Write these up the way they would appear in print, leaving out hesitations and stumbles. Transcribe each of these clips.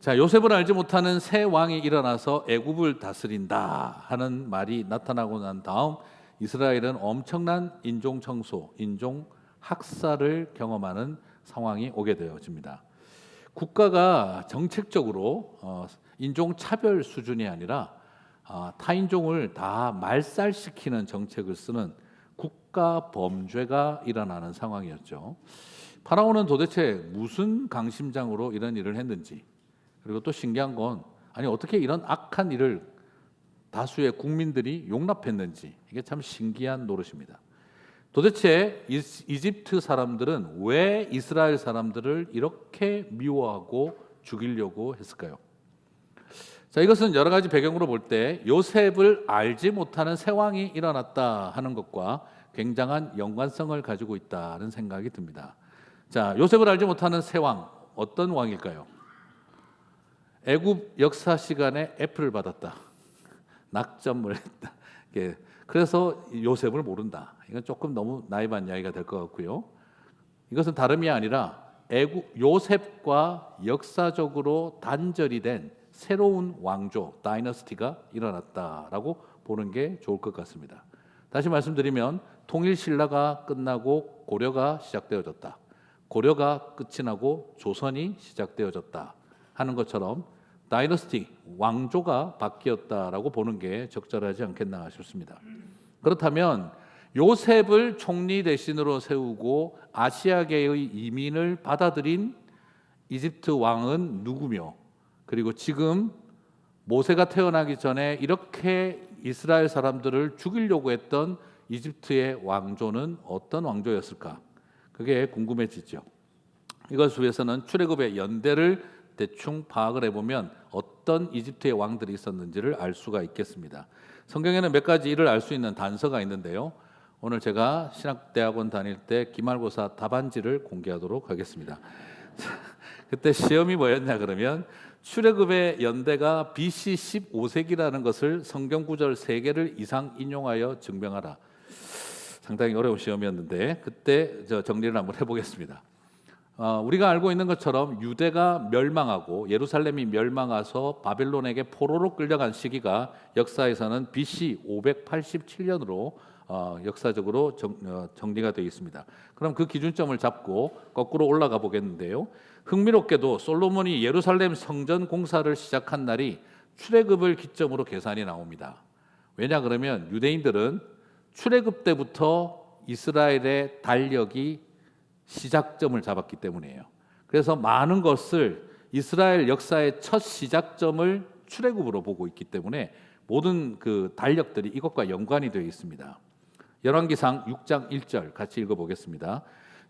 자, 요셉을 알지 못하는 새 왕이 일어나서 애굽을 다스린다 하는 말이 나타나고 난 다음 이스라엘은 엄청난 인종 청소, 인종 학살을 경험하는 상황이 오게 되어집니다. 국가가 정책적으로 인종 차별 수준이 아니라 타인종을 다 말살시키는 정책을 쓰는 국가 범죄가 일어나는 상황이었죠. 파라오는 도대체 무슨 강심장으로 이런 일을 했는지, 그리고 또 신기한 건 아니 어떻게 이런 악한 일을 다수의 국민들이 용납했는지, 이게 참 신기한 노릇입니다. 도대체 이집트 사람들은 왜 이스라엘 사람들을 이렇게 미워하고 죽이려고 했을까요? 자, 이것은 여러 가지 배경으로 볼 때 요셉을 알지 못하는 새 왕이 일어났다 하는 것과 굉장한 연관성을 가지고 있다는 생각이 듭니다. 자, 요셉을 알지 못하는 새 왕, 어떤 왕일까요? 애굽 역사 시간에 F를 받았다. 낙점을 했다. 그래서 요셉을 모른다. 이건 조금 너무 나이반 이야기가 될 것 같고요. 이것은 다름이 아니라 애굽 요셉과 역사적으로 단절이 된 새로운 왕조, 다이너스티가 일어났다라고 보는 게 좋을 것 같습니다. 다시 말씀드리면 통일 신라가 끝나고 고려가 시작되어졌다. 고려가 끝이 나고 조선이 시작되어졌다 하는 것처럼 다이너스티, 왕조가 바뀌었다라고 보는 게 적절하지 않겠나 싶습니다. 그렇다면 요셉을 총리 대신으로 세우고 아시아계의 이민을 받아들인 이집트 왕은 누구며, 그리고 지금 모세가 태어나기 전에 이렇게 이스라엘 사람들을 죽이려고 했던 이집트의 왕조는 어떤 왕조였을까? 그게 궁금해지죠. 이것을 위해서는 출애굽의 연대를 대충 파악을 해보면 어떤 이집트의 왕들이 있었는지를 알 수가 있겠습니다. 성경에는 몇 가지 이를 알 수 있는 단서가 있는데요. 오늘 제가 신학대학원 다닐 때 기말고사 답안지를 공개하도록 하겠습니다. 그때 시험이 뭐였냐 그러면 출애굽의 연대가 BC 15세기라는 것을 성경 구절 3개를 이상 인용하여 증명하라. 상당히 어려운 시험이었는데 그때 정리를 한번 해보겠습니다. 우리가 알고 있는 것처럼 유대가 멸망하고 예루살렘이 멸망해서 바벨론에게 포로로 끌려간 시기가 역사에서는 BC 587년으로 역사적으로 정리가 되어 있습니다. 그럼 그 기준점을 잡고 거꾸로 올라가 보겠는데요. 흥미롭게도 솔로몬이 예루살렘 성전 공사를 시작한 날이 출애굽을 기점으로 계산이 나옵니다. 왜냐 그러면 유대인들은 출애굽 때부터 이스라엘의 달력이 시작점을 잡았기 때문이에요. 그래서 많은 것을 이스라엘 역사의 첫 시작점을 출애굽으로 보고 있기 때문에 모든 그 달력들이 이것과 연관이 되어 있습니다. 열왕기상 6장 1절 같이 읽어보겠습니다.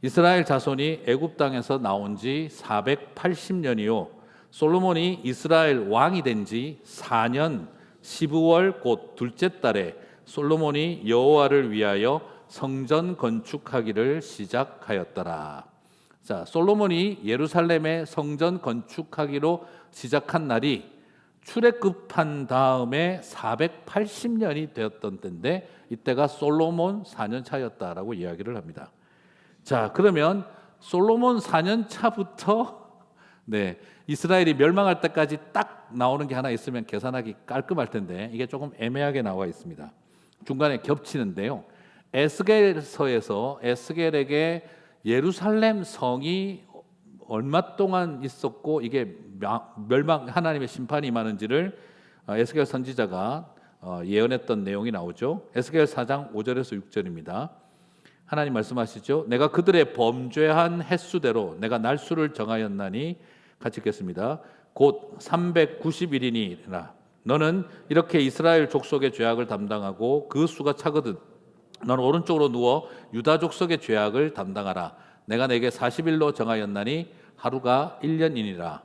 이스라엘 자손이 애굽 땅에서 나온 지 480년이요 솔로몬이 이스라엘 왕이 된 지 4년 12월 곧 둘째 달에 솔로몬이 여호와를 위하여 성전 건축하기를 시작하였더라. 자, 솔로몬이 예루살렘의 성전 건축하기로 시작한 날이 출애굽한 다음에 480년이 되었던 때인데 이때가 솔로몬 4년 차였다라고 이야기를 합니다. 자, 그러면 솔로몬 4년 차부터 이스라엘이 멸망할 때까지 딱 나오는 게 하나 있으면 계산하기 깔끔할 텐데 이게 조금 애매하게 나와 있습니다. 중간에 겹치는데요. 에스겔서에서 에스겔에게 예루살렘 성이 얼마 동안 있었고 이게 멸망 하나님의 심판이 임하는지를 에스겔 선지자가 예언했던 내용이 나오죠. 에스겔 4장 5절에서 6절입니다. 하나님 말씀하시죠. 내가 그들의 범죄한 횟수대로 내가 날수를 정하였나니 같이 읽겠습니다. 곧 390일이니라. 너는 이렇게 이스라엘 족속의 죄악을 담당하고 그 수가 차거든 너는 오른쪽으로 누워 유다 족속의 죄악을 담당하라. 내가 내게 40일로 정하였나니 하루가 1년이니라.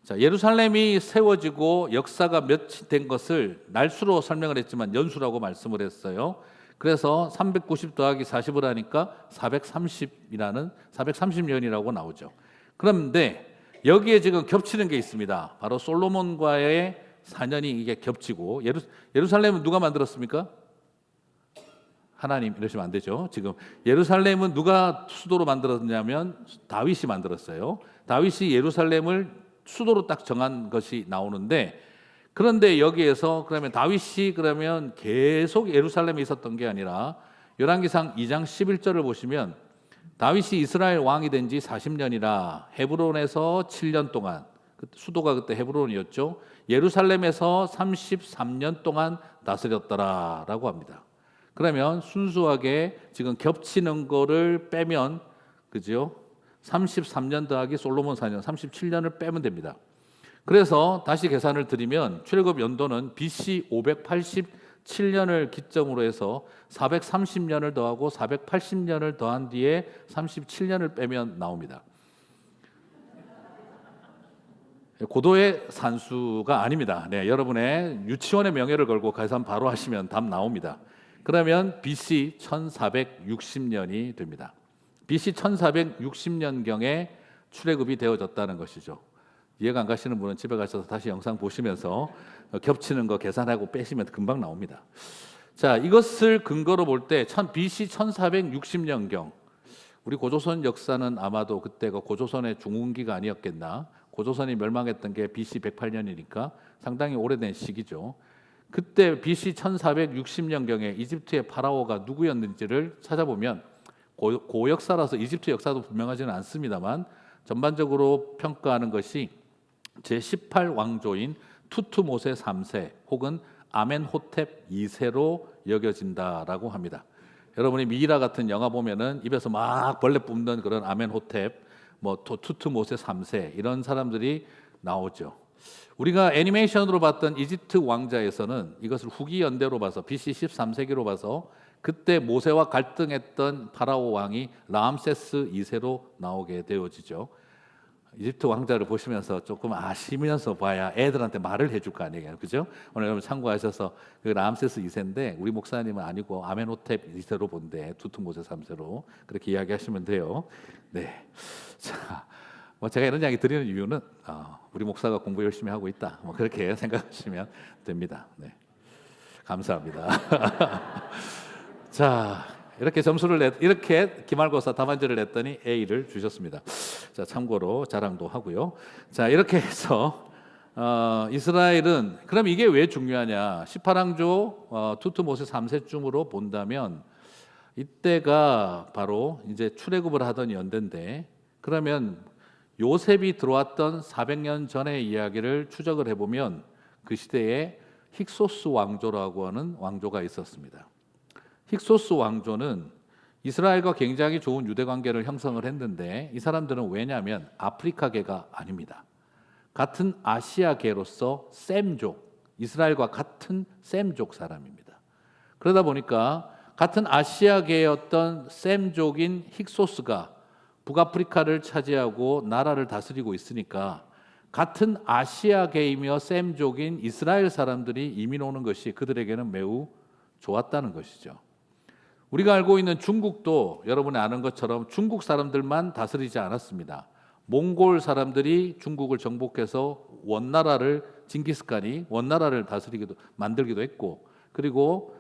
자, 예루살렘이 세워지고 역사가 며칠 된 것을 날수로 설명을 했지만 연수라고 말씀을 했어요. 그래서 390 더하기 40을 하니까 430년이라고 나오죠. 그런데 여기에 지금 겹치는 게 있습니다. 바로 솔로몬과의 4년이 이게 겹치고 예루살렘은 누가 만들었습니까? 하나님. 이러시면 안 되죠. 지금 예루살렘은 누가 수도로 만들었냐면 다윗이 만들었어요. 다윗이 예루살렘을 수도로 딱 정한 것이 나오는데, 그런데 여기에서 그러면 다윗이 그러면 계속 예루살렘에 있었던 게 아니라 열왕기상 2장 11절을 보시면 다윗이 이스라엘 왕이 된 지 40년이라 헤브론에서 7년 동안, 수도가 그때 헤브론이었죠. 예루살렘에서 33년 동안 다스렸더라라고 합니다. 그러면 순수하게 지금 겹치는 거를 빼면, 그죠? 33년 더하기 솔로몬 4년 37년을 빼면 됩니다. 그래서 다시 계산을 드리면 출애굽 연도는 BC 587년을 기점으로 해서 430년을 더하고 480년을 더한 뒤에 37년을 빼면 나옵니다. 고도의 산수가 아닙니다. 네, 여러분의 유치원의 명예를 걸고 계산 바로 하시면 답 나옵니다. 그러면 BC 1460년이 됩니다. BC 1460년경에 출애굽이 되어졌다는 것이죠. 이해가 안 가시는 분은 집에 가셔서 다시 영상 보시면서 겹치는 거 계산하고 빼시면 금방 나옵니다. 자, 이것을 근거로 볼 때 BC 1460년경, 우리 고조선 역사는 아마도 그때가 고조선의 중흥기가 아니었겠나. 고조선이 멸망했던 게 BC 108년이니까 상당히 오래된 시기죠. 그때 BC 1460년경에 이집트의 파라오가 누구였는지를 찾아보면, 고역사라서 이집트 역사도 분명하지는 않습니다만 전반적으로 평가하는 것이 제18왕조인 투투모세 3세 혹은 아멘호텝 2세로 여겨진다라고 합니다. 여러분이 미이라 같은 영화 보면은 입에서 막 벌레 뿜는 그런 아멘호텝, 투투모세 3세 이런 사람들이 나오죠. 우리가 애니메이션으로 봤던 이집트 왕자에서는 이것을 후기 연대로 봐서 BC 13세기로 봐서 그때 모세와 갈등했던 파라오 왕이 라암세스 2세로 나오게 되어지죠. 이집트 왕자를 보시면서 조금 아시면서 봐야 애들한테 말을 해줄 거 아니에요, 그죠? 오늘 여러분 참고하셔서 그 라암세스 2세인데 우리 목사님은 아니고 아멘호텝 2세로 본대, 투투모세 3세로 그렇게 이야기하시면 돼요. 네, 자, 제가 이런 이야기 드리는 이유는 우리 목사가 공부 열심히 하고 있다, 그렇게 생각하시면 됩니다. 네, 감사합니다. 자, 이렇게 이렇게 기말고사 답안지를 냈더니 A를 주셨습니다. 자, 참고로 자랑도 하고요. 자, 이렇게 해서 이스라엘은, 그럼 이게 왜 중요하냐? 18왕조 투투모세 3세쯤으로 본다면 이때가 바로 이제 출애굽을 하던 연대인데, 그러면 요셉이 들어왔던 400년 전의 이야기를 추적을 해보면 그 시대에 힉소스 왕조라고 하는 왕조가 있었습니다. 힉소스 왕조는 이스라엘과 굉장히 좋은 유대 관계를 형성을 했는데, 이 사람들은 왜냐하면 아프리카계가 아닙니다. 같은 아시아계로서 셈족, 이스라엘과 같은 셈족 사람입니다. 그러다 보니까 같은 아시아계였던 셈족인 힉소스가 북아프리카를 차지하고 나라를 다스리고 있으니까 같은 아시아계이며 셈족인 이스라엘 사람들이 이민 오는 것이 그들에게는 매우 좋았다는 것이죠. 우리가 알고 있는 중국도 여러분이 아는 것처럼 중국 사람들만 다스리지 않았습니다. 몽골 사람들이 중국을 정복해서 원나라를, 징기스칸이 원나라를 만들기도 했고, 그리고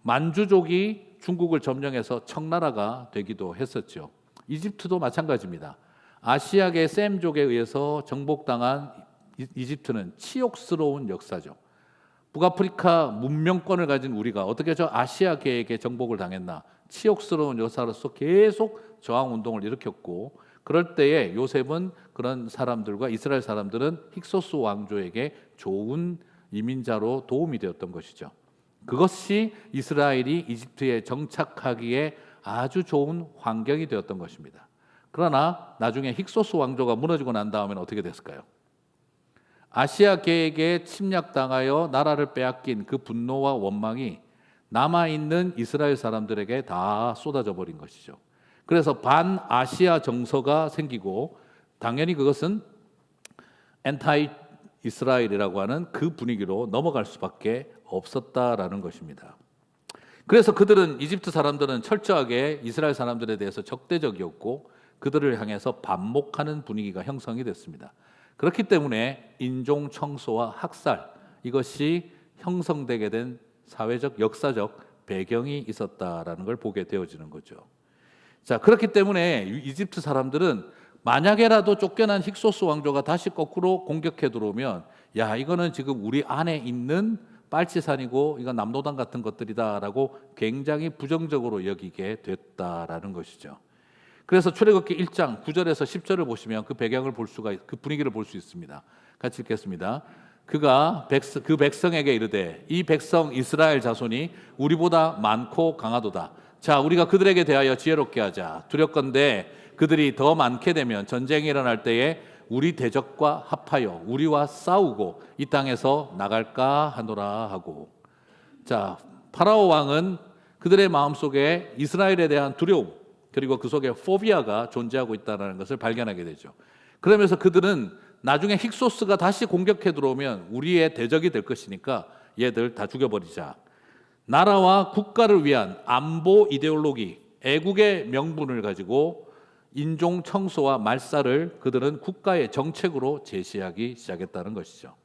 만주족이 중국을 점령해서 청나라가 되기도 했었죠. 이집트도 마찬가지입니다. 아시아계 셈족에 의해서 정복당한 이집트는 치욕스러운 역사죠. 북아프리카 문명권을 가진 우리가 어떻게 저 아시아계에게 정복을 당했나? 치욕스러운 역사로서 계속 저항운동을 일으켰고, 그럴 때에 요셉은 그런 사람들과 이스라엘 사람들은 힉소스 왕조에게 좋은 이민자로 도움이 되었던 것이죠. 그것이 이스라엘이 이집트에 정착하기에 아주 좋은 환경이 되었던 것입니다. 그러나 나중에 힉소스 왕조가 무너지고 난 다음에는 어떻게 됐을까요? 아시아계에게 침략당하여 나라를 빼앗긴 그 분노와 원망이 남아있는 이스라엘 사람들에게 다 쏟아져 버린 것이죠. 그래서 반아시아 정서가 생기고, 당연히 그것은 엔타이 이스라엘이라고 하는 그 분위기로 넘어갈 수밖에 없었다라는 것입니다. 그래서 이집트 사람들은 철저하게 이스라엘 사람들에 대해서 적대적이었고, 그들을 향해서 반목하는 분위기가 형성이 됐습니다. 그렇기 때문에 인종 청소와 학살, 이것이 형성되게 된 사회적 역사적 배경이 있었다라는 걸 보게 되어지는 거죠. 자, 그렇기 때문에 이집트 사람들은 만약에라도 쫓겨난 힉소스 왕조가 다시 거꾸로 공격해 들어오면 야, 이거는 지금 우리 안에 있는 빨치산이고 이건 남로당 같은 것들이다라고 굉장히 부정적으로 여기게 됐다라는 것이죠. 그래서 출애굽기 1장 9절에서 10절을 보시면 그 배경을 그 분위기를 볼 수 있습니다. 같이 읽겠습니다. 그가 그 백성에게 이르되 이 백성 이스라엘 자손이 우리보다 많고 강하도다. 자, 우리가 그들에게 대하여 지혜롭게 하자. 두렵건대 그들이 더 많게 되면 전쟁이 일어날 때에 우리 대적과 합하여 우리와 싸우고 이 땅에서 나갈까 하노라 하고. 자, 파라오 왕은 그들의 마음속에 이스라엘에 대한 두려움 그리고 그 속에 포비아가 존재하고 있다는 것을 발견하게 되죠. 그러면서 그들은 나중에 힉소스가 다시 공격해 들어오면 우리의 대적이 될 것이니까 얘들 다 죽여버리자. 나라와 국가를 위한 안보 이데올로기, 애국의 명분을 가지고 인종 청소와 말살을 그들은 국가의 정책으로 제시하기 시작했다는 것이죠.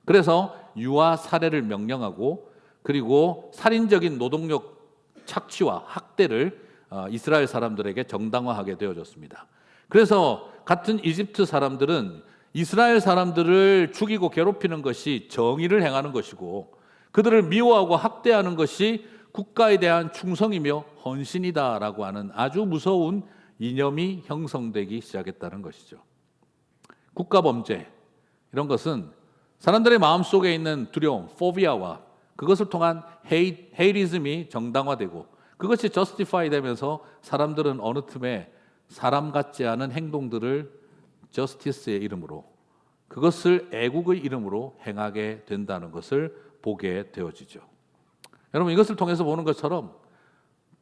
그래서 유아 살해를 명령하고 그리고 살인적인 노동력 착취와 학대를 이스라엘 사람들에게 정당화하게 되어졌습니다. 그래서 같은 이집트 사람들은 이스라엘 사람들을 죽이고 괴롭히는 것이 정의를 행하는 것이고 그들을 미워하고 학대하는 것이 국가에 대한 충성이며 헌신이다라고 하는 아주 무서운 이념이 형성되기 시작했다는 것이죠. 국가범죄 이런 것은 사람들의 마음속에 있는 두려움, 포비아와 그것을 통한 헤이리즘이 정당화되고 그것이 저스티파이 되면서 사람들은 어느 틈에 사람 같지 않은 행동들을 저스티스의 이름으로 그것을 애국의 이름으로 행하게 된다는 것을 보게 되어지죠. 여러분 이것을 통해서 보는 것처럼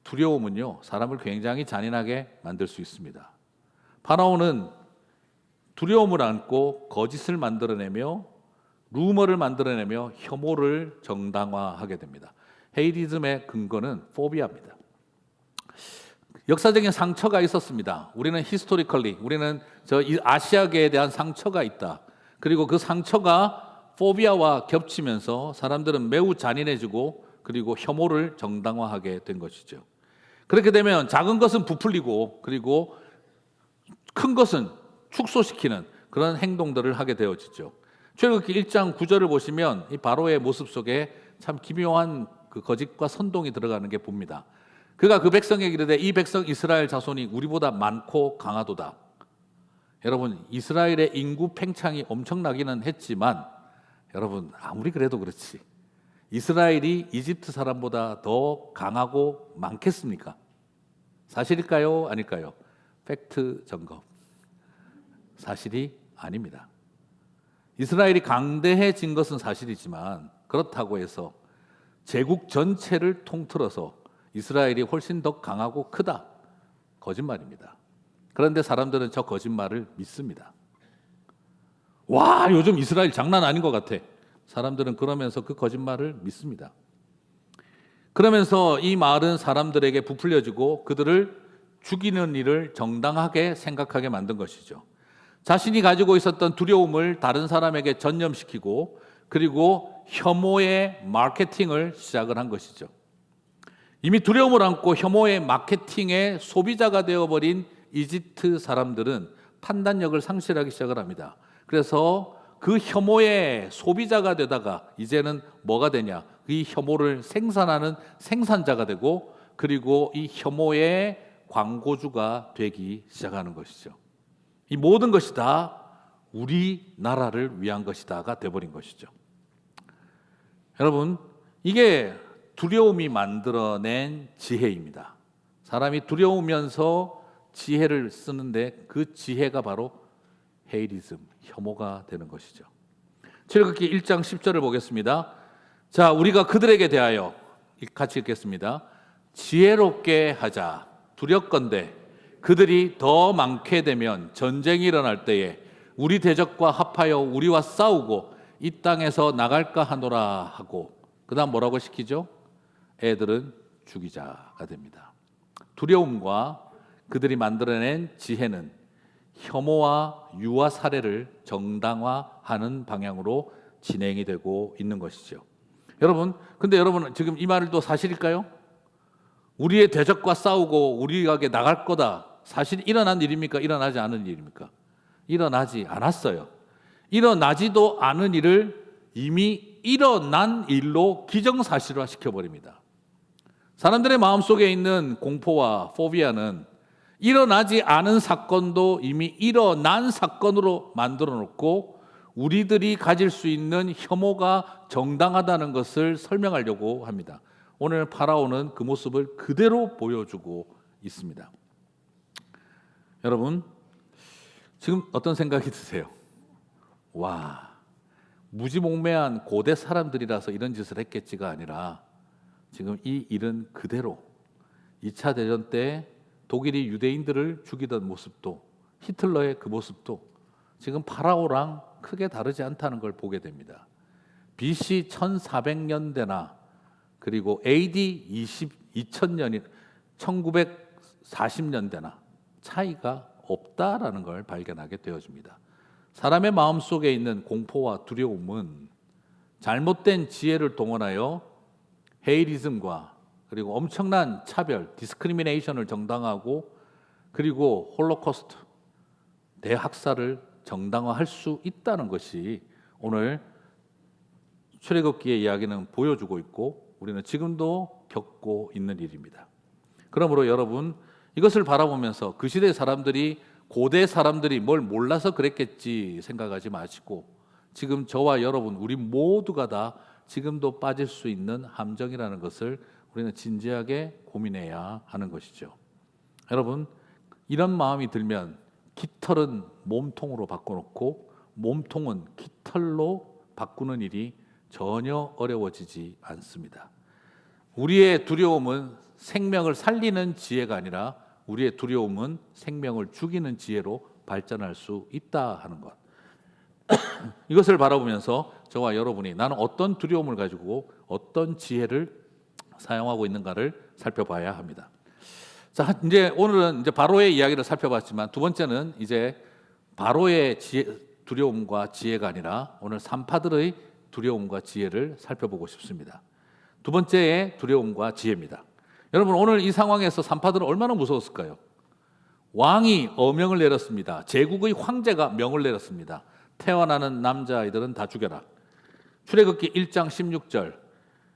두려움은요 사람을 굉장히 잔인하게 만들 수 있습니다. 파라오는 두려움을 안고 거짓을 만들어내며 루머를 만들어내며 혐오를 정당화하게 됩니다. 헤이리즘의 근거는 포비아입니다. 역사적인 상처가 있었습니다. 우리는 히스토리컬리 우리는 아시아계에 대한 상처가 있다. 그리고 그 상처가 포비아와 겹치면서 사람들은 매우 잔인해지고 그리고 혐오를 정당화하게 된 것이죠. 그렇게 되면 작은 것은 부풀리고 그리고 큰 것은 축소시키는 그런 행동들을 하게 되어지죠. 출애굽기 1장 9절을 보시면 이 바로의 모습 속에 참 기묘한 그 거짓과 선동이 들어가는 게 봅니다. 그가 그 백성에게 이르되 이 백성 이스라엘 자손이 우리보다 많고 강하도다. 여러분 이스라엘의 인구 팽창이 엄청나기는 했지만 여러분 아무리 그래도 그렇지 이스라엘이 이집트 사람보다 더 강하고 많겠습니까? 사실일까요? 아닐까요? 팩트 점검. 사실이 아닙니다. 이스라엘이 강대해진 것은 사실이지만 그렇다고 해서 제국 전체를 통틀어서 이스라엘이 훨씬 더 강하고 크다. 거짓말입니다. 그런데 사람들은 저 거짓말을 믿습니다. 와, 요즘 이스라엘 장난 아닌 것 같아. 사람들은 그러면서 그 거짓말을 믿습니다. 그러면서 이 말은 사람들에게 부풀려지고 그들을 죽이는 일을 정당하게 생각하게 만든 것이죠. 자신이 가지고 있었던 두려움을 다른 사람에게 전염시키고 그리고 혐오의 마케팅을 시작을 한 것이죠. 이미 두려움을 안고 혐오의 마케팅의 소비자가 되어버린 이집트 사람들은 판단력을 상실하기 시작을 합니다. 그래서 그 혐오의 소비자가 되다가 이제는 뭐가 되냐? 이 혐오를 생산하는 생산자가 되고 그리고 이 혐오의 광고주가 되기 시작하는 것이죠. 이 모든 것이 다 우리나라를 위한 것이다가 돼버린 것이죠. 여러분 이게 두려움이 만들어낸 지혜입니다. 사람이 두려우면서 지혜를 쓰는데 그 지혜가 바로 헤이리즘, 혐오가 되는 것이죠. 출애굽기 1장 10절을 보겠습니다. 자, 우리가 그들에게 대하여 같이 읽겠습니다. 지혜롭게 하자. 두렵건대 그들이 더 많게 되면 전쟁이 일어날 때에 우리 대적과 합하여 우리와 싸우고 이 땅에서 나갈까 하노라 하고 그 다음 뭐라고 시키죠? 애들은 죽이자가 됩니다. 두려움과 그들이 만들어낸 지혜는 혐오와 유아 살해를 정당화하는 방향으로 진행이 되고 있는 것이죠. 여러분, 근데 여러분 지금 이 말도 사실일까요? 우리의 대적과 싸우고 우리에게 나갈 거다. 사실 일어난 일입니까? 일어나지 않은 일입니까? 일어나지 않았어요. 일어나지도 않은 일을 이미 일어난 일로 기정사실화 시켜버립니다. 사람들의 마음속에 있는 공포와 포비아는 일어나지 않은 사건도 이미 일어난 사건으로 만들어 놓고 우리들이 가질 수 있는 혐오가 정당하다는 것을 설명하려고 합니다. 오늘 파라오는 그 모습을 그대로 보여주고 있습니다. 여러분, 지금 어떤 생각이 드세요? 와, 무지몽매한 고대 사람들이라서 이런 짓을 했겠지가 아니라 지금 이 일은 그대로 2차 대전 때 독일이 유대인들을 죽이던 모습도 히틀러의 그 모습도 지금 파라오랑 크게 다르지 않다는 걸 보게 됩니다. BC 1400년대나 그리고 AD 2000년이 1940년대나 차이가 없다라는 걸 발견하게 되어집니다. 사람의 마음속에 있는 공포와 두려움은 잘못된 지혜를 동원하여 헤이리즘과 그리고 엄청난 차별, 디스크리미네이션을 정당화하고 그리고 홀로코스트, 대학살을 정당화할 수 있다는 것이 오늘 출애굽기의 이야기는 보여주고 있고 우리는 지금도 겪고 있는 일입니다. 그러므로 여러분 이것을 바라보면서 그 시대 사람들이 고대 사람들이 뭘 몰라서 그랬겠지 생각하지 마시고 지금 저와 여러분 우리 모두가 다 지금도 빠질 수 있는 함정이라는 것을 우리는 진지하게 고민해야 하는 것이죠. 여러분 이런 마음이 들면 깃털은 몸통으로 바꿔놓고 몸통은 깃털로 바꾸는 일이 전혀 어려워지지 않습니다. 우리의 두려움은 생명을 살리는 지혜가 아니라 우리의 두려움은 생명을 죽이는 지혜로 발전할 수 있다 하는 것. 이것을 바라보면서 저와 여러분이 나는 어떤 두려움을 가지고 어떤 지혜를 사용하고 있는가를 살펴봐야 합니다. 자, 이제 오늘은 이제 바로의 이야기를 살펴봤지만 두 번째는 이제 바로의 두려움과 지혜가 아니라 오늘 산파들의 두려움과 지혜를 살펴보고 싶습니다. 두 번째의 두려움과 지혜입니다. 여러분 오늘 이 상황에서 산파들은 얼마나 무서웠을까요? 왕이 어명을 내렸습니다. 제국의 황제가 명을 내렸습니다. 태어나는 남자아이들은 다 죽여라. 출애굽기 1장 16절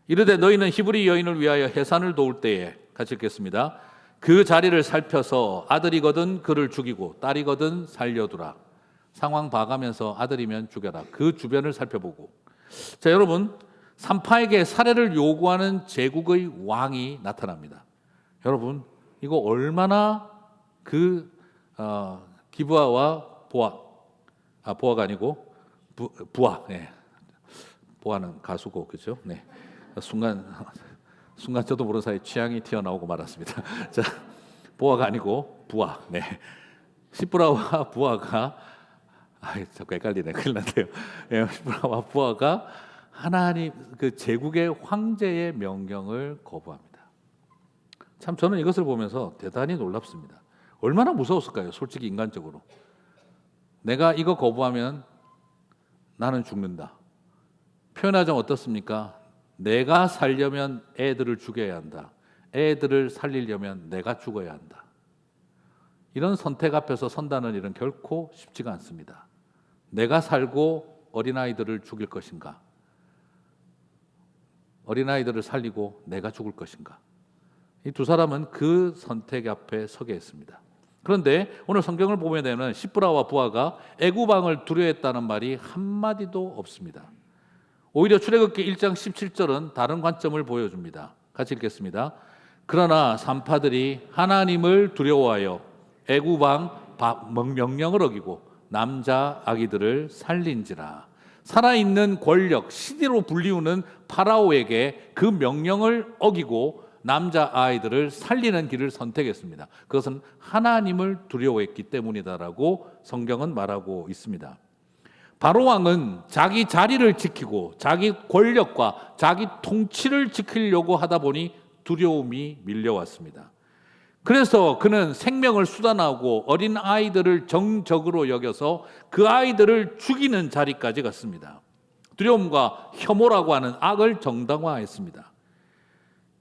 이르되 너희는 히브리 여인을 위하여 해산을 도울 때에 같이 읽겠습니다. 그 자리를 살펴서 아들이거든 그를 죽이고 딸이거든 살려두라. 상황 봐가면서 아들이면 죽여라. 그 주변을 살펴보고 자 여러분 산파에게 살해를 요구하는 제국의 왕이 나타납니다. 여러분 이거 얼마나 그 기브아와 보아가 아니고 부아, 네. 보아는 가수고 그죠? 네. 순간 저도 모르는 사이 취향이 튀어나오고 말았습니다. 자 보아가 아니고 부아, 네. 시브라와 부아가 자꾸 헷갈리네. 큰일 났네요. 네, 시브라와 부아가 하나님 그 제국의 황제의 명령을 거부합니다. 참 저는 이것을 보면서 대단히 놀랍습니다. 얼마나 무서웠을까요? 솔직히 인간적으로. 내가 이거 거부하면 나는 죽는다. 표현하자면 어떻습니까? 내가 살려면 애들을 죽여야 한다. 애들을 살리려면 내가 죽어야 한다. 이런 선택 앞에서 선다는 일은 결코 쉽지가 않습니다. 내가 살고 어린아이들을 죽일 것인가? 어린아이들을 살리고 내가 죽을 것인가? 이 두 사람은 그 선택 앞에 서게 했습니다. 그런데 오늘 성경을 보게 되면 시브라와 부아가 애굽왕을 두려워했다는 말이 한마디도 없습니다. 오히려 출애굽기 1장 17절은 다른 관점을 보여줍니다. 같이 읽겠습니다. 그러나 산파들이 하나님을 두려워하여 애굽왕 명령을 어기고 남자 아기들을 살린지라. 살아있는 권력 시대로 불리우는 파라오에게 그 명령을 어기고 남자 아이들을 살리는 길을 선택했습니다. 그것은 하나님을 두려워했기 때문이다라고 성경은 말하고 있습니다. 바로 왕은 자기 자리를 지키고 자기 권력과 자기 통치를 지키려고 하다 보니 두려움이 밀려왔습니다. 그래서 그는 생명을 수단하고 어린 아이들을 정적으로 여겨서 그 아이들을 죽이는 자리까지 갔습니다. 두려움과 혐오라고 하는 악을 정당화했습니다.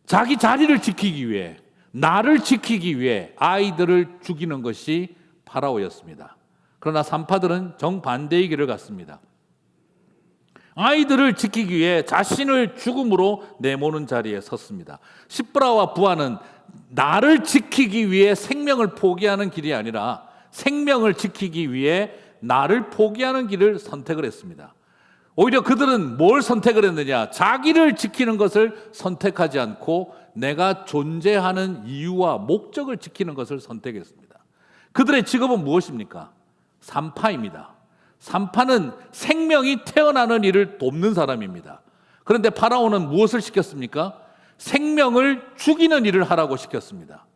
자기 자리를 지키기 위해 나를 지키기 위해 아이들을 죽이는 것이 파라오였습니다. 그러나 산파들은 정반대의 길을 갔습니다. 아이들을 지키기 위해 자신을 죽음으로 내모는 자리에 섰습니다. 시브라와 부하는 나를 지키기 위해 생명을 포기하는 길이 아니라 생명을 지키기 위해 나를 포기하는 길을 선택을 했습니다. 오히려 그들은 뭘 선택을 했느냐? 자기를 지키는 것을 선택하지 않고 내가 존재하는 이유와 목적을 지키는 것을 선택했습니다. 그들의 직업은 무엇입니까? 산파입니다. 산파는 생명이 태어나는 일을 돕는 사람입니다. 그런데 파라오는 무엇을 시켰습니까? 생명을 죽이는 일을 하라고 시켰습니다.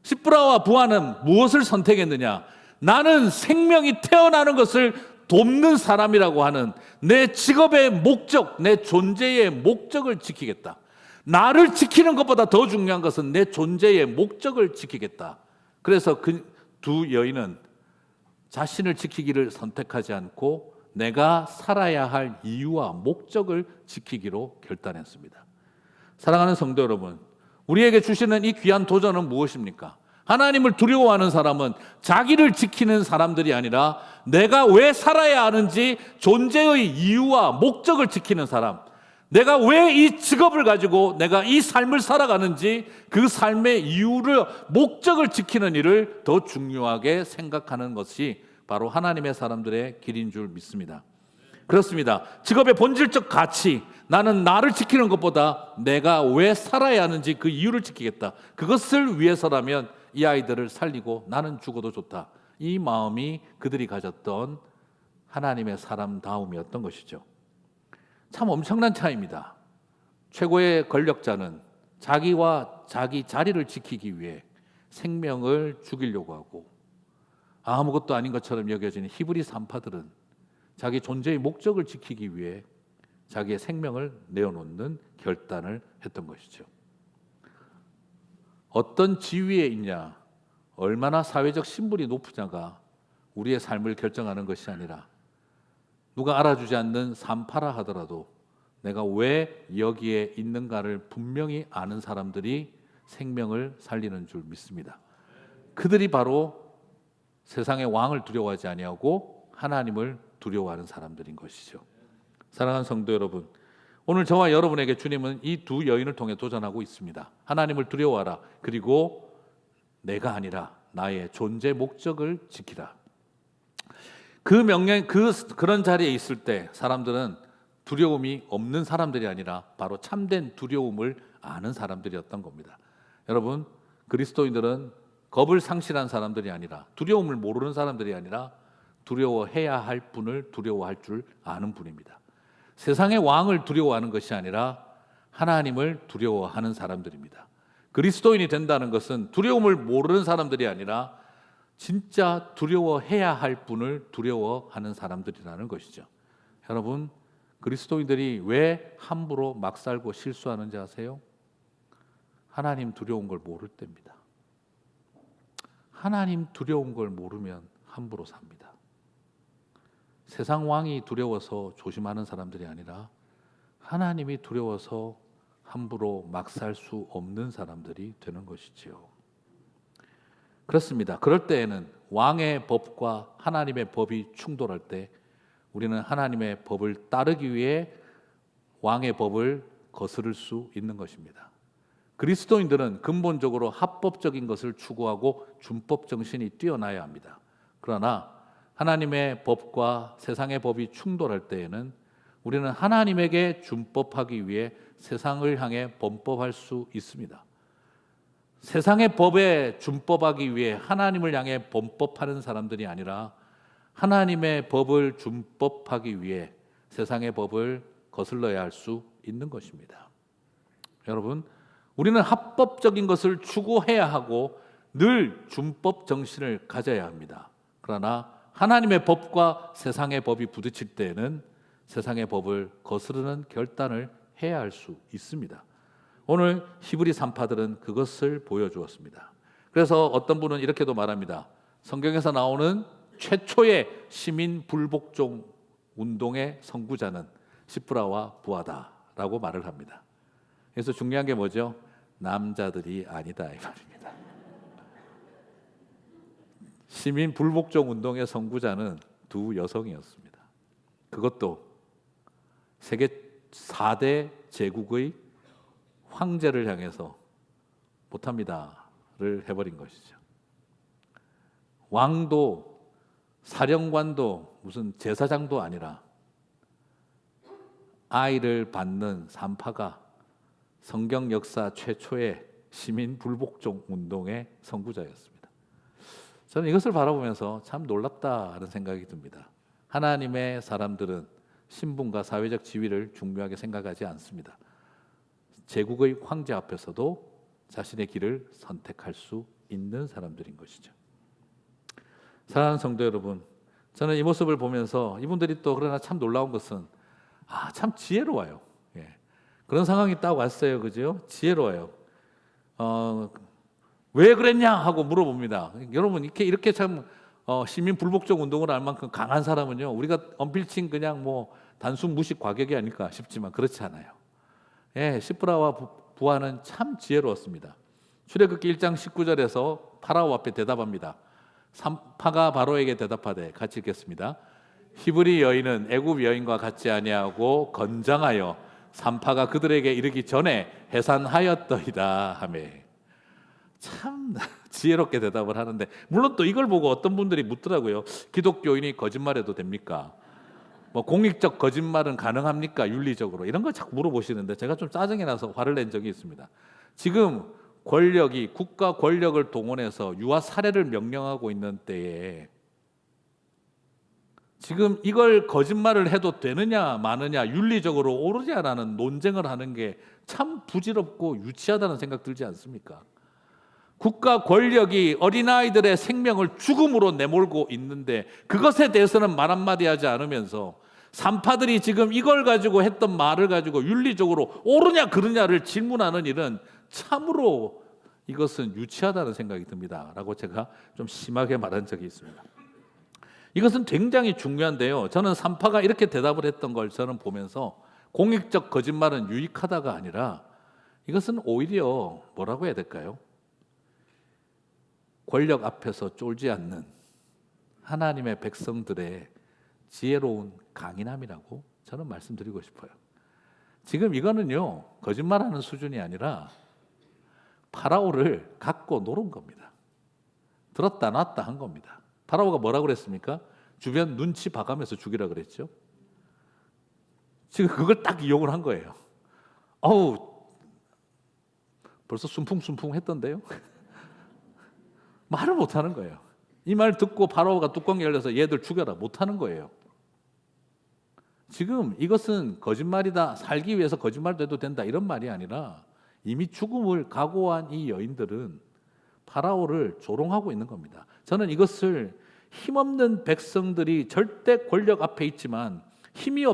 시브라와 부하는 무엇을 선택했느냐? 나는 생명이 태어나는 것을 돕는 사람이라고 하는 내 직업의 목적, 내 존재의 목적을 지키겠다. 나를 지키는 것보다 더 중요한 것은 내 존재의 목적을 지키겠다. 그래서 그 두 여인은 자신을 지키기를 선택하지 않고 내가 살아야 할 이유와 목적을 지키기로 결단했습니다. 사랑하는 성도 여러분, 우리에게 주시는 이 귀한 도전은 무엇입니까? 하나님을 두려워하는 사람은 자기를 지키는 사람들이 아니라 내가 왜 살아야 하는지 존재의 이유와 목적을 지키는 사람, 내가 왜 이 직업을 가지고 내가 이 삶을 살아가는지 그 삶의 이유를, 목적을 지키는 일을 더 중요하게 생각하는 것이 바로 하나님의 사람들의 길인 줄 믿습니다. 그렇습니다. 직업의 본질적 가치, 나는 나를 지키는 것보다 내가 왜 살아야 하는지 그 이유를 지키겠다. 그것을 위해서라면 이 아이들을 살리고 나는 죽어도 좋다. 이 마음이 그들이 가졌던 하나님의 사람다움이었던 것이죠. 참 엄청난 차이입니다. 최고의 권력자는 자기와 자기 자리를 지키기 위해 생명을 죽이려고 하고 아무것도 아닌 것처럼 여겨지는 히브리 산파들은 자기 존재의 목적을 지키기 위해 자기의 생명을 내어놓는 결단을 했던 것이죠. 어떤 지위에 있냐, 얼마나 사회적 신분이 높으냐가 우리의 삶을 결정하는 것이 아니라 누가 알아주지 않는 산파라 하더라도 내가 왜 여기에 있는가를 분명히 아는 사람들이 생명을 살리는 줄 믿습니다. 그들이 바로 세상의 왕을 두려워하지 아니하고 하나님을 두려워하는 사람들인 것이죠. 사랑하는 성도 여러분, 오늘 저와 여러분에게 주님은 이 두 여인을 통해 도전하고 있습니다. 하나님을 두려워하라. 그리고 내가 아니라 나의 존재 목적을 지키라. 그 명령, 그런 자리에 있을 때 사람들은 두려움이 없는 사람들이 아니라 바로 참된 두려움을 아는 사람들이었던 겁니다. 여러분, 그리스도인들은 겁을 상실한 사람들이 아니라 두려움을 모르는 사람들이 아니라 두려워해야 할 분을 두려워할 줄 아는 분입니다. 세상의 왕을 두려워하는 것이 아니라 하나님을 두려워하는 사람들입니다. 그리스도인이 된다는 것은 두려움을 모르는 사람들이 아니라 진짜 두려워해야 할 분을 두려워하는 사람들이라는 것이죠. 여러분, 그리스도인들이 왜 함부로 막 살고 실수하는지 아세요? 하나님 두려운 걸 모를 때입니다. 하나님 두려운 걸 모르면 함부로 삽니다. 세상 왕이 두려워서 조심하는 사람들이 아니라 하나님이 두려워서 함부로 막 살 수 없는 사람들이 되는 것이지요. 그렇습니다. 그럴 때에는 왕의 법과 하나님의 법이 충돌할 때 우리는 하나님의 법을 따르기 위해 왕의 법을 거스를 수 있는 것입니다. 그리스도인들은 근본적으로 합법적인 것을 추구하고 준법 정신이 뛰어나야 합니다. 그러나 하나님의 법과 세상의 법이 충돌할 때에는 우리는 하나님에게 준법하기 위해 세상을 향해 범법할 수 있습니다. 세상의 법에 준법하기 위해 하나님을 향해 범법하는 사람들이 아니라 하나님의 법을 준법하기 위해 세상의 법을 거슬러야 할 수 있는 것입니다. 여러분, 우리는 합법적인 것을 추구해야 하고 늘 준법 정신을 가져야 합니다. 그러나 하나님의 법과 세상의 법이 부딪힐 때에는 세상의 법을 거스르는 결단을 해야 할 수 있습니다. 오늘 히브리 산파들은 그것을 보여주었습니다. 그래서 어떤 분은 이렇게도 말합니다. 성경에서 나오는 최초의 시민 불복종 운동의 선구자는 시브라와 부하다라고 말을 합니다. 그래서 중요한 게 뭐죠? 남자들이 아니다 이 말입니다. 시민 불복종 운동의 선구자는 두 여성이었습니다. 그것도 세계 4대 제국의 황제를 향해서 못합니다를 해버린 것이죠. 왕도 사령관도 무슨 제사장도 아니라 아이를 받는 산파가 성경 역사 최초의 시민 불복종 운동의 선구자였습니다. 저는 이것을 바라보면서 참 놀랍다는 생각이 듭니다. 하나님의 사람들은 신분과 사회적 지위를 중요하게 생각하지 않습니다. 제국의 황제 앞에서도 자신의 길을 선택할 수 있는 사람들인 것이죠. 사랑하는 성도 여러분, 저는 이 모습을 보면서 이분들이 또 그러나 참 놀라운 것은 참 지혜로워요. 예. 그런 상황이 딱 왔어요, 그죠? 지혜로워요. 왜 그랬냐 하고 물어봅니다. 여러분 이렇게 참 시민 불복종 운동을 할 만큼 강한 사람은요, 우리가 언필칭 그냥 뭐 단순 무식 과격이 아닐까 싶지만 그렇지 않아요. 예, 시브라와 부하는 참 지혜로웠습니다. 출애굽기 1장 19절에서 파라오 앞에 대답합니다. 산파가 바로에게 대답하되, 같이 읽겠습니다. 히브리 여인은 애굽 여인과 같지 아니하고 건장하여 산파가 그들에게 이르기 전에 해산하였더이다 하매. 참 지혜롭게 대답을 하는데, 물론 또 이걸 보고 어떤 분들이 묻더라고요. 기독교인이 거짓말해도 됩니까? 뭐 공익적 거짓말은 가능합니까? 윤리적으로 이런 걸 자꾸 물어보시는데 제가 좀 짜증이 나서 화를 낸 적이 있습니다. 지금 권력이 국가 권력을 동원해서 유아 살해를 명령하고 있는 때에 지금 이걸 거짓말을 해도 되느냐 마느냐 윤리적으로 옳으냐라는 논쟁을 하는 게 참 부질없고 유치하다는 생각 들지 않습니까? 국가 권력이 어린아이들의 생명을 죽음으로 내몰고 있는데 그것에 대해서는 말 한마디 하지 않으면서 산파들이 지금 이걸 가지고 했던 말을 가지고 윤리적으로 옳으냐 그르냐를 질문하는 일은 참으로 이것은 유치하다는 생각이 듭니다 라고 제가 좀 심하게 말한 적이 있습니다. 이것은 굉장히 중요한데요, 저는 산파가 이렇게 대답을 했던 걸 저는 보면서 공익적 거짓말은 유익하다가 아니라 이것은 오히려 뭐라고 해야 될까요? 권력 앞에서 쫄지 않는 하나님의 백성들의 지혜로운 강인함이라고 저는 말씀드리고 싶어요. 지금 이거는요, 거짓말하는 수준이 아니라 파라오를 갖고 노는 겁니다. 들었다 놨다 한 겁니다. 파라오가 뭐라고 그랬습니까? 주변 눈치 봐가면서 죽이라 그랬죠. 지금 그걸 딱 이용을 한 거예요. 벌써 순풍순풍 했던데요. 말을 못하는 거예요. 이 말 듣고 파라오가 뚜껑 열려서 얘들 죽여라 못하는 거예요. 지금 이것은 거짓말이다, 살기 위해서 거짓말도 해도 된다 이런 말이 아니라 이미 죽음을 각오한 이 여인들은 파라오를 조롱하고 있는 겁니다. 저는 이것을 힘없는 백성들이 절대 권력 앞에 있지만 힘이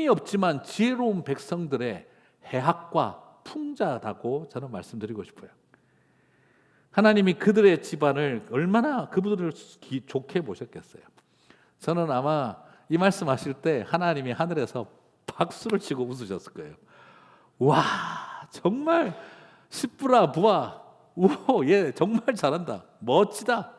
없지만 지혜로운 백성들의 해학과 풍자라고 저는 말씀드리고 싶어요. 하나님이 그들의 집안을 얼마나 그분들을 좋게 보셨겠어요. 저는 아마 이 말씀하실 때 하나님이 하늘에서 박수를 치고 웃으셨을 거예요. 와, 정말 시브라 부하, 얘 정말 잘한다, 멋지다.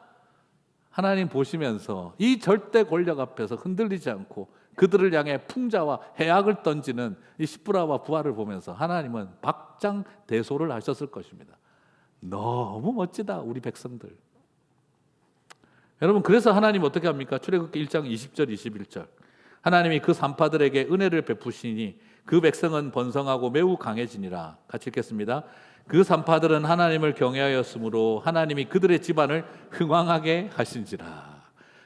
하나님 보시면서 이 절대 권력 앞에서 흔들리지 않고 그들을 향해 풍자와 해악을 던지는 이 시브라와 부하를 보면서 하나님은 박장대소를 하셨을 것입니다. 너무 멋지다 우리 백성들. 여러분, 그래서 하나님 어떻게 합니까? 출애굽기 1장 20절 21절 하나님이 그 산파들에게 은혜를 베푸시니 그 백성은 번성하고 매우 강해지니라. 같이 읽겠습니다. 그 산파들은 하나님을 경외하였으므로 하나님이 그들의 집안을 흥왕하게 하신지라.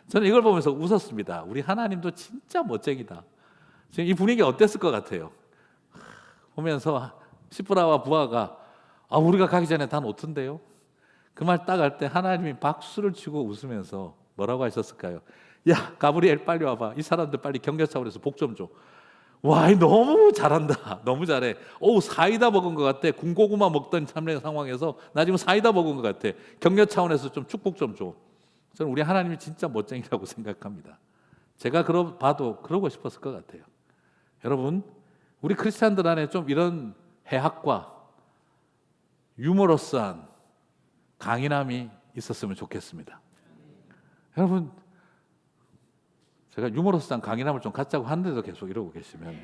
저는 이걸 보면서 웃었습니다. 우리 하나님도 진짜 멋쟁이다. 지금 이 분위기 어땠을 것 같아요? 보면서 시브라와 부하가 우리가 가기 전에 다 놓던데요. 그 말 딱 할 때 하나님이 박수를 치고 웃으면서 뭐라고 하셨을까요? 야, 가브리엘 빨리 와봐. 이 사람들 빨리 경계차원에서 복 좀 줘. 와, 너무 잘한다. 너무 잘해. 사이다 먹은 것 같아. 군고구마 먹던 참내 상황에서 나 지금 사이다 먹은 것 같아. 격려 차원에서 좀 축복 좀 줘. 저는 우리 하나님이 진짜 멋쟁이라고 생각합니다. 제가 봐도 그러고 싶었을 것 같아요. 여러분, 우리 크리스찬들 안에 좀 이런 해학과 유머러스한 강인함이 있었으면 좋겠습니다. 여러분, 제가 유머러스한 강인함을 좀 갖자고 하는데도 계속 이러고 계시면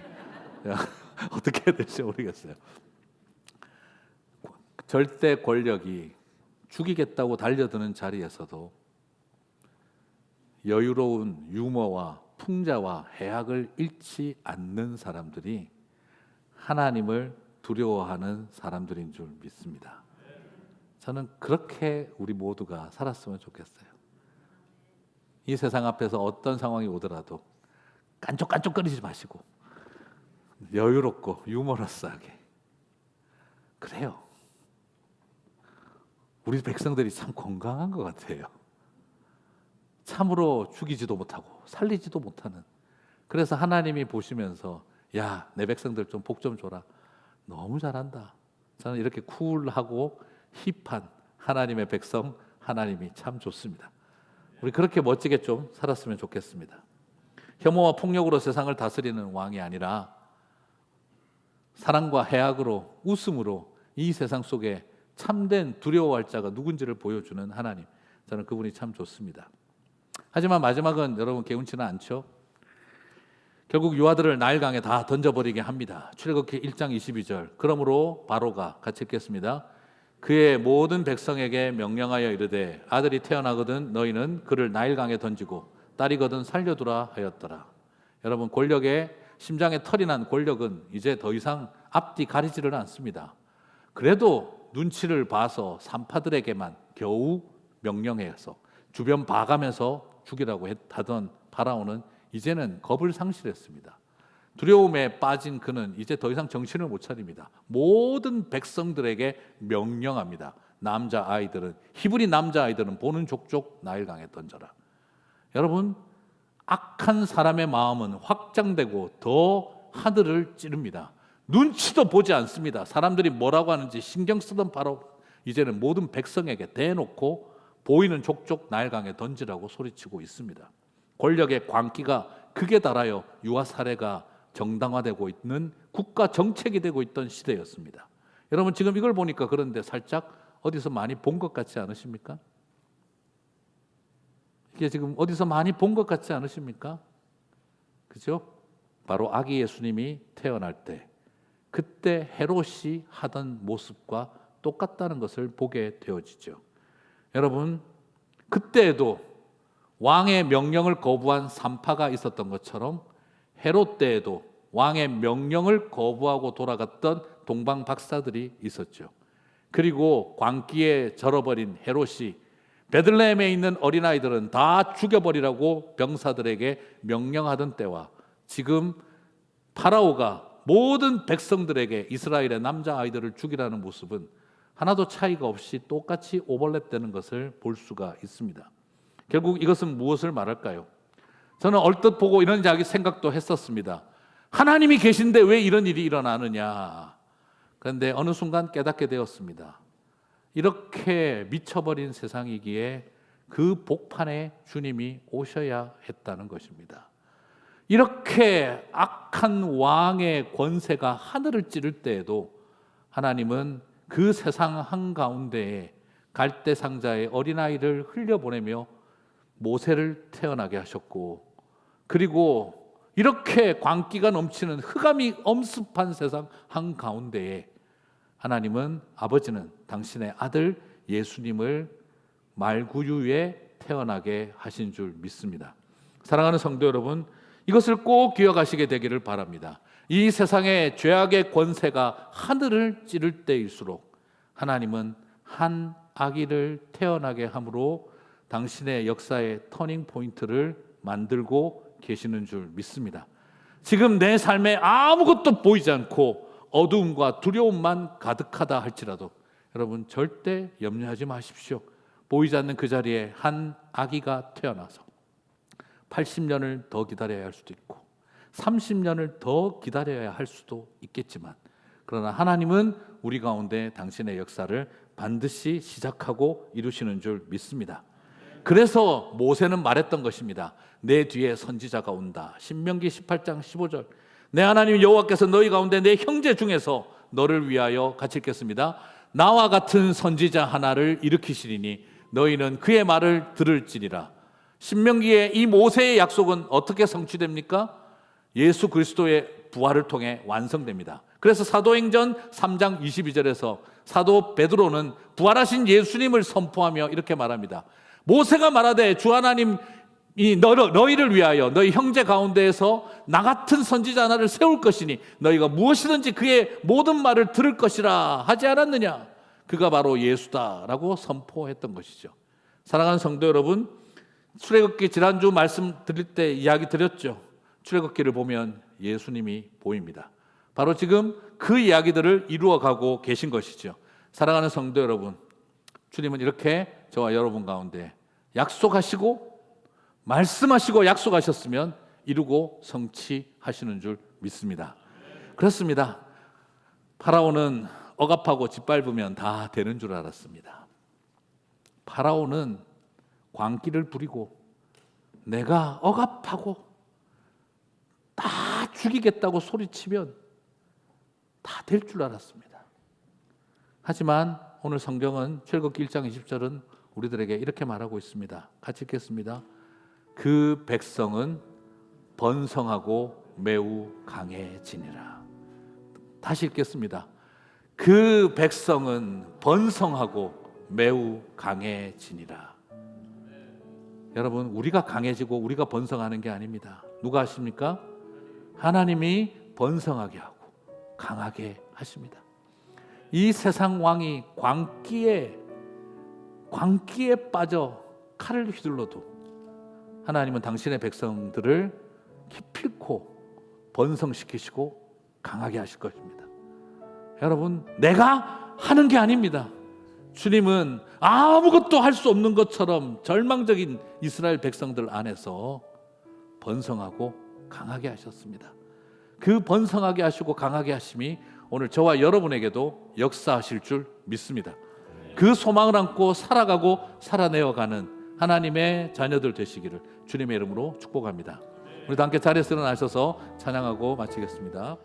어떻게 해야 될지 모르겠어요. 절대 권력이 죽이겠다고 달려드는 자리에서도 여유로운 유머와 풍자와 해악을 잃지 않는 사람들이 하나님을 두려워하는 사람들인 줄 믿습니다. 저는 그렇게 우리 모두가 살았으면 좋겠어요. 이 세상 앞에서 어떤 상황이 오더라도 깐족깐족거리지 마시고 여유롭고 유머러스하게. 그래요. 우리 백성들이 참 건강한 것 같아요. 참으로 죽이지도 못하고 살리지도 못하는. 그래서 하나님이 보시면서 야, 내 백성들 좀 복 좀 줘라. 너무 잘한다. 저는 이렇게 쿨하고 힙한 하나님의 백성, 하나님이 참 좋습니다. 우리 그렇게 멋지게 좀 살았으면 좋겠습니다. 혐오와 폭력으로 세상을 다스리는 왕이 아니라 사랑과 해악으로, 웃음으로 이 세상 속에 참된 두려워할 자가 누군지를 보여주는 하나님, 저는 그분이 참 좋습니다. 하지만 마지막은 여러분 개운치는 않죠. 결국 유아들을 나일강에 다 던져버리게 합니다. 출애굽기 1장 22절. 그러므로 바로가, 같이 읽겠습니다. 그의 모든 백성에게 명령하여 이르되 아들이 태어나거든 너희는 그를 나일강에 던지고 딸이거든 살려두라 하였더라. 여러분, 권력의 심장에 털이 난 권력은 이제 더 이상 앞뒤 가리지를 않습니다. 그래도 눈치를 봐서 산파들에게만 겨우 명령해서 주변 봐가면서 죽이라고 하던 파라오는 이제는 겁을 상실했습니다. 두려움에 빠진 그는 이제 더 이상 정신을 못 차립니다. 모든 백성들에게 명령합니다. 남자아이들은, 히브리 남자아이들은 보는 족족 나일강에 던져라. 여러분, 악한 사람의 마음은 확장되고 더 하늘을 찌릅니다. 눈치도 보지 않습니다. 사람들이 뭐라고 하는지 신경 쓰던 바로 이제는 모든 백성에게 대놓고 보이는 족족 나일강에 던지라고 소리치고 있습니다. 권력의 광기가 극에 달하여 유아 살해가 정당화되고 있는 국가 정책이 되고 있던 시대였습니다. 여러분, 지금 이걸 보니까 그런데 살짝 어디서 많이 본 것 같지 않으십니까? 이게 지금 어디서 많이 본 것 같지 않으십니까? 그죠? 바로 아기 예수님이 태어날 때 그때 헤롯이 하던 모습과 똑같다는 것을 보게 되어지죠. 여러분, 그때에도 왕의 명령을 거부한 산파가 있었던 것처럼 헤롯 때에도 왕의 명령을 거부하고 돌아갔던 동방 박사들이 있었죠. 그리고 광기에 절어버린 헤롯이 베들레헴에 있는 어린아이들은 다 죽여버리라고 병사들에게 명령하던 때와 지금 파라오가 모든 백성들에게 이스라엘의 남자아이들을 죽이라는 모습은 하나도 차이가 없이 똑같이 오버랩되는 것을 볼 수가 있습니다. 결국 이것은 무엇을 말할까요? 저는 얼뜻 보고 이런 생각도 했었습니다. 하나님이 계신데 왜 이런 일이 일어나느냐. 그런데 어느 순간 깨닫게 되었습니다. 이렇게 미쳐버린 세상이기에 그 복판에 주님이 오셔야 했다는 것입니다. 이렇게 악한 왕의 권세가 하늘을 찌를 때에도 하나님은 그 세상 한가운데에 갈대 상자에 어린아이를 흘려보내며 모세를 태어나게 하셨고, 그리고 이렇게 광기가 넘치는 흑암이 엄습한 세상 한가운데에 하나님은, 아버지는 당신의 아들 예수님을 말구유에 태어나게 하신 줄 믿습니다. 사랑하는 성도 여러분, 이것을 꼭 기억하시게 되기를 바랍니다. 이 세상의 죄악의 권세가 하늘을 찌를 때일수록 하나님은 한 아기를 태어나게 함으로 당신의 역사의 터닝 포인트를 만들고 계시는 줄 믿습니다. 지금 내 삶에 아무것도 보이지 않고 어두움과 두려움만 가득하다 할지라도 여러분 절대 염려하지 마십시오. 보이지 않는 그 자리에 한 아기가 태어나서 80년을 더 기다려야 할 수도 있고 30년을 더 기다려야 할 수도 있겠지만, 그러나 하나님은 우리 가운데 당신의 역사를 반드시 시작하고 이루시는 줄 믿습니다. 그래서 모세는 말했던 것입니다. 내 뒤에 선지자가 온다. 신명기 18장 15절. 내 하나님 여호와께서 너희 가운데 내 형제 중에서 너를 위하여, 같이 읽겠습니다. 나와 같은 선지자 하나를 일으키시리니 너희는 그의 말을 들을지니라. 신명기의 이 모세의 약속은 어떻게 성취됩니까? 예수 그리스도의 부활을 통해 완성됩니다. 그래서 사도행전 3장 22절에서 사도 베드로는 부활하신 예수님을 선포하며 이렇게 말합니다. 모세가 말하되 주 하나님이 너희를 위하여 너희 형제 가운데에서 나 같은 선지자 하나를 세울 것이니 너희가 무엇이든지 그의 모든 말을 들을 것이라 하지 않았느냐. 그가 바로 예수다라고 선포했던 것이죠. 사랑하는 성도 여러분, 출애굽기 지난주 말씀 드릴 때 이야기 드렸죠. 출애굽기를 보면 예수님이 보입니다. 바로 지금 그 이야기들을 이루어가고 계신 것이죠. 사랑하는 성도 여러분, 주님은 이렇게 저와 여러분 가운데 약속하시고 말씀하시고 약속하셨으면 이루고 성취하시는 줄 믿습니다. 그렇습니다. 파라오는 억압하고 짓밟으면 다 되는 줄 알았습니다. 파라오는 광기를 부리고 내가 억압하고 다 죽이겠다고 소리치면 다 될 줄 알았습니다. 하지만 오늘 성경은 출애굽기 1장 20절은 우리들에게 이렇게 말하고 있습니다. 같이 읽겠습니다. 그 백성은 번성하고 매우 강해지니라. 다시 읽겠습니다. 그 백성은 번성하고 매우 강해지니라. 여러분, 우리가 강해지고 우리가 번성하는 게 아닙니다. 누가 하십니까? 하나님이 번성하게 하고 강하게 하십니다. 이 세상 왕이 광기에 빠져 칼을 휘둘러도 하나님은 당신의 백성들을 기필코 번성시키시고 강하게 하실 것입니다. 여러분, 내가 하는 게 아닙니다. 주님은 아무것도 할 수 없는 것처럼 절망적인 이스라엘 백성들 안에서 번성하고 강하게 하셨습니다. 그 번성하게 하시고 강하게 하심이 오늘 저와 여러분에게도 역사하실 줄 믿습니다. 그 소망을 안고 살아가고 살아내어가는 하나님의 자녀들 되시기를 주님의 이름으로 축복합니다. 우리도 함께 자리에서 일어나셔서 찬양하고 마치겠습니다.